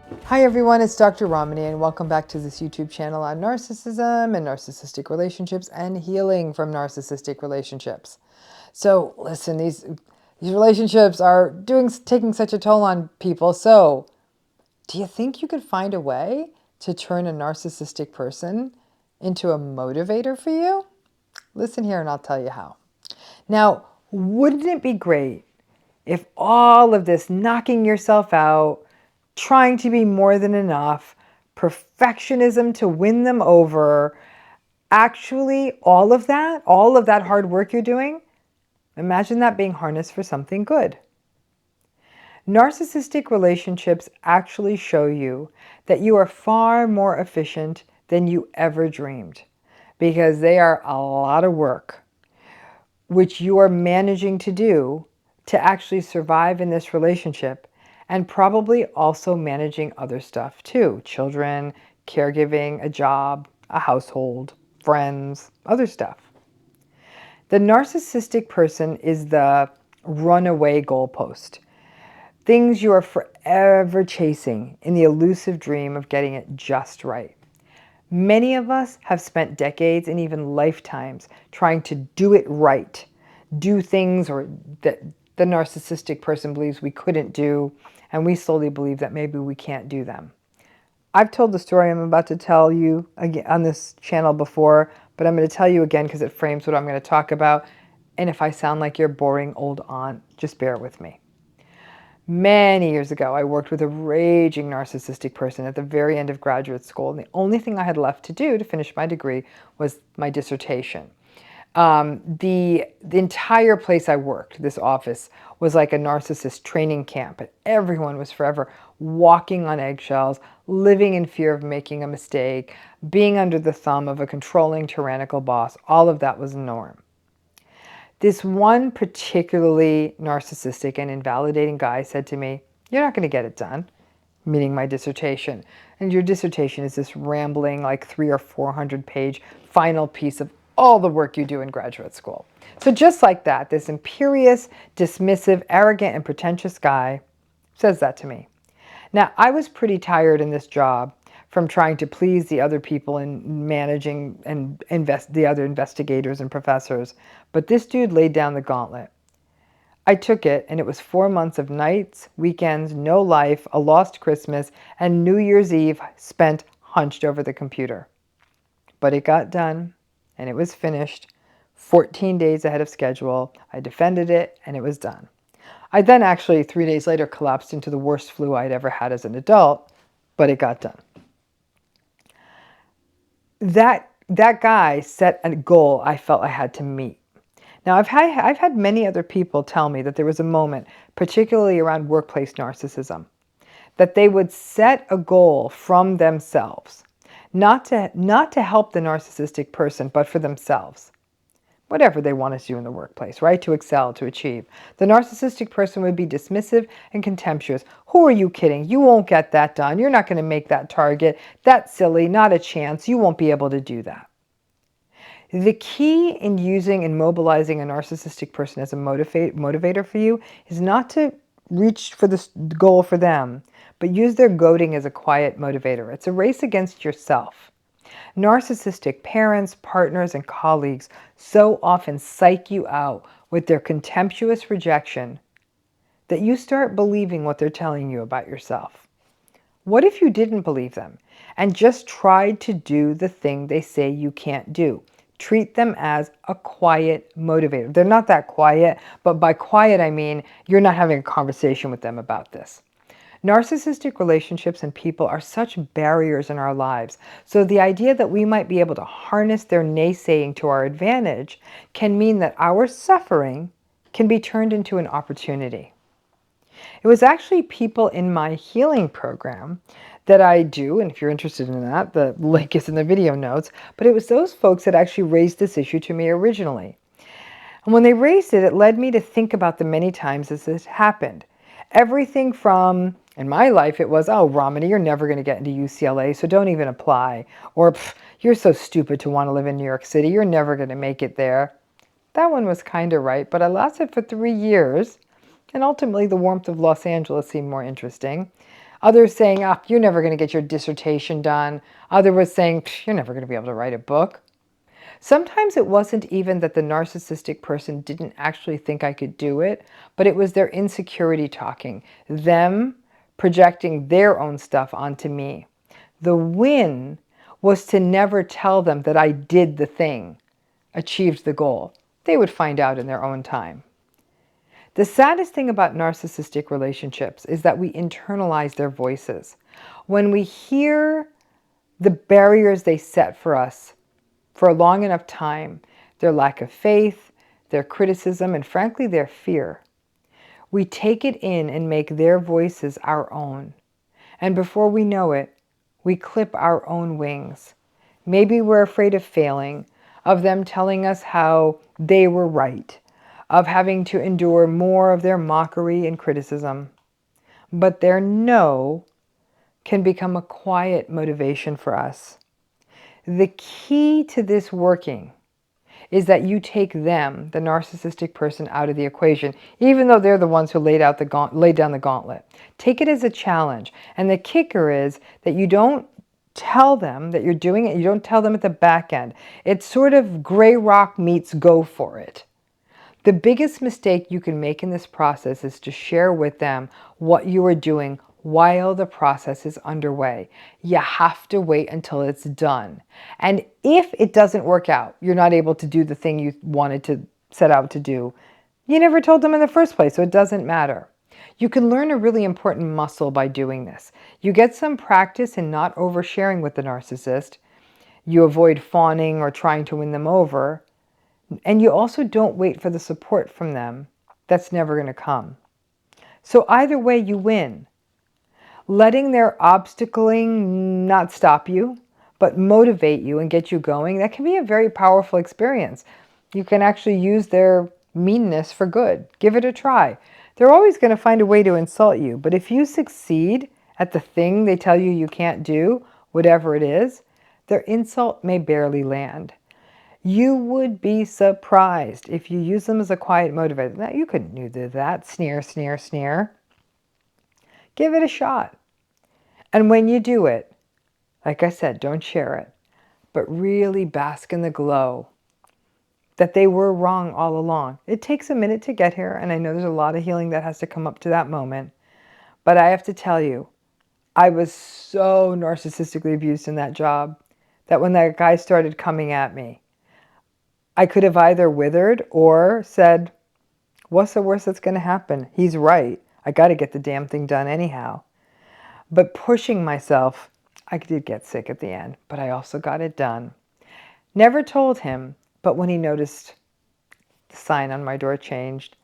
Hi everyone, it's Dr. Ramani and welcome back to this YouTube channel on narcissism and narcissistic relationships and healing from narcissistic relationships. So listen, these relationships are taking such a toll on people. So do you think you could find a way to turn a narcissistic person into a motivator for you? Listen here and I'll tell you how. Now, wouldn't it be great if all of this knocking yourself out, trying to be more than enough, perfectionism to win them over, actually all of that hard work you're doing, imagine that being harnessed for something good. Narcissistic relationships actually show you that you are far more efficient than you ever dreamed because they are a lot of work, which you are managing to do to actually survive in this relationship, and probably also managing other stuff too. Children, caregiving, a job, a household, friends, other stuff. The narcissistic person is the runaway goalpost. Things you are forever chasing in the elusive dream of getting it just right. Many of us have spent decades and even lifetimes trying to do it right, do things or that the narcissistic person believes we couldn't do, and we slowly believe that maybe we can't do them. I've told the story I'm about to tell you again on this channel before, but I'm going to tell you again because it frames what I'm going to talk about. And if I sound like your boring old aunt, just bear with me. Many years ago, I worked with a raging narcissistic person at the very end of graduate school, and the only thing I had left to do to finish my degree was my dissertation. The entire place I worked, this office, was like a narcissist training camp, and everyone was forever walking on eggshells, living in fear of making a mistake, being under the thumb of a controlling, tyrannical boss. All of that was the norm. This one particularly narcissistic and invalidating guy said to me, "You're not going to get it done," meaning my dissertation. And your dissertation is this rambling, like 300 or 400 page final piece of all the work you do in graduate school. So just like that, this imperious, dismissive, arrogant, and pretentious guy says that to me. Now, I was pretty tired in this job from trying to please the other people in managing and the other investigators and professors, but this dude laid down the gauntlet. I took it, and it was 4 months of nights, weekends, no life, a lost Christmas, and New Year's Eve spent hunched over the computer. But it got done, and it was finished 14 days ahead of schedule. I defended it, and it was done. I then actually 3 days later collapsed into the worst flu I'd ever had as an adult, but it got done. That guy set a goal I felt I had to meet. Now, I've had many other people tell me that there was a moment, particularly around workplace narcissism, that they would set a goal from themselves, not to help the narcissistic person, but for themselves. Whatever they want to do in the workplace, right? To excel, to achieve. The narcissistic person would be dismissive and contemptuous. "Who are you kidding? You won't get that done. You're not going to make that target. That's silly. Not a chance. You won't be able to do that." The key in using and mobilizing a narcissistic person as a motivator for you is not to reach for this goal for them, but use their goading as a quiet motivator. It's a race against yourself. Narcissistic parents, partners, and colleagues so often psych you out with their contemptuous rejection that you start believing what they're telling you about yourself. What if you didn't believe them and just tried to do the thing they say you can't do? Treat them as a quiet motivator. They're not that quiet, but by quiet I mean you're not having a conversation with them about this. Narcissistic relationships and people are such barriers in our lives, so the idea that we might be able to harness their naysaying to our advantage can mean that our suffering can be turned into an opportunity. It was actually people in my healing program that I do, and if you're interested in that, the link is in the video notes, but it was those folks that actually raised this issue to me originally. And when they raised it, it led me to think about the many times this happened. Everything from, in my life, it was, "Oh, Ramani, you're never going to get into UCLA, so don't even apply." Or, "You're so stupid to want to live in New York City. You're never going to make it there." That one was kind of right, but I lasted for 3 years, and ultimately the warmth of Los Angeles seemed more interesting. Others saying, oh, you're never going to get your dissertation done. Others was saying, you're never going to be able to write a book. Sometimes it wasn't even that the narcissistic person didn't actually think I could do it, but it was their insecurity talking, them projecting their own stuff onto me. The win was to never tell them that I did the thing, achieved the goal. They would find out in their own time. The saddest thing about narcissistic relationships is that we internalize their voices. When we hear the barriers they set for us for a long enough time, their lack of faith, their criticism, and frankly, their fear, we take it in and make their voices our own. And before we know it, we clip our own wings. Maybe we're afraid of failing, of them telling us how they were right, of having to endure more of their mockery and criticism. But their no can become a quiet motivation for us. The key to this working is that you take them, the narcissistic person, out of the equation, even though they're the ones who laid down the gauntlet. Take it as a challenge. And the kicker is that you don't tell them that you're doing it. You don't tell them at the back end. It's sort of gray rock meets go for it. The biggest mistake you can make in this process is to share with them what you are doing while the process is underway. You have to wait until it's done. And if it doesn't work out, you're not able to do the thing you wanted to set out to do, you never told them in the first place, so it doesn't matter. You can learn a really important muscle by doing this. You get some practice in not oversharing with the narcissist. You avoid fawning or trying to win them over. And you also don't wait for the support from them. That's never going to come. So either way, you win. Letting their obstacling not stop you, but motivate you and get you going, that can be a very powerful experience. You can actually use their meanness for good. Give it a try. They're always going to find a way to insult you, but if you succeed at the thing they tell you you can't do, whatever it is, their insult may barely land. You would be surprised if you use them as a quiet motivator. Now, you couldn't do that. Sneer, sneer, sneer. Give it a shot. And when you do it, like I said, don't share it, but really bask in the glow that they were wrong all along. It takes a minute to get here, and I know there's a lot of healing that has to come up to that moment. But I have to tell you, I was so narcissistically abused in that job that when that guy started coming at me, I could have either withered or said, what's the worst that's going to happen? He's right. I got to get the damn thing done anyhow. But pushing myself, I did get sick at the end, but I also got it done. Never told him, but when he noticed the sign on my door changed,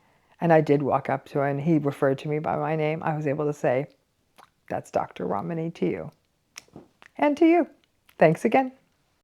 and I did walk up to him, and he referred to me by my name, I was able to say, that's Dr. Ramani to you. And to you. Thanks again.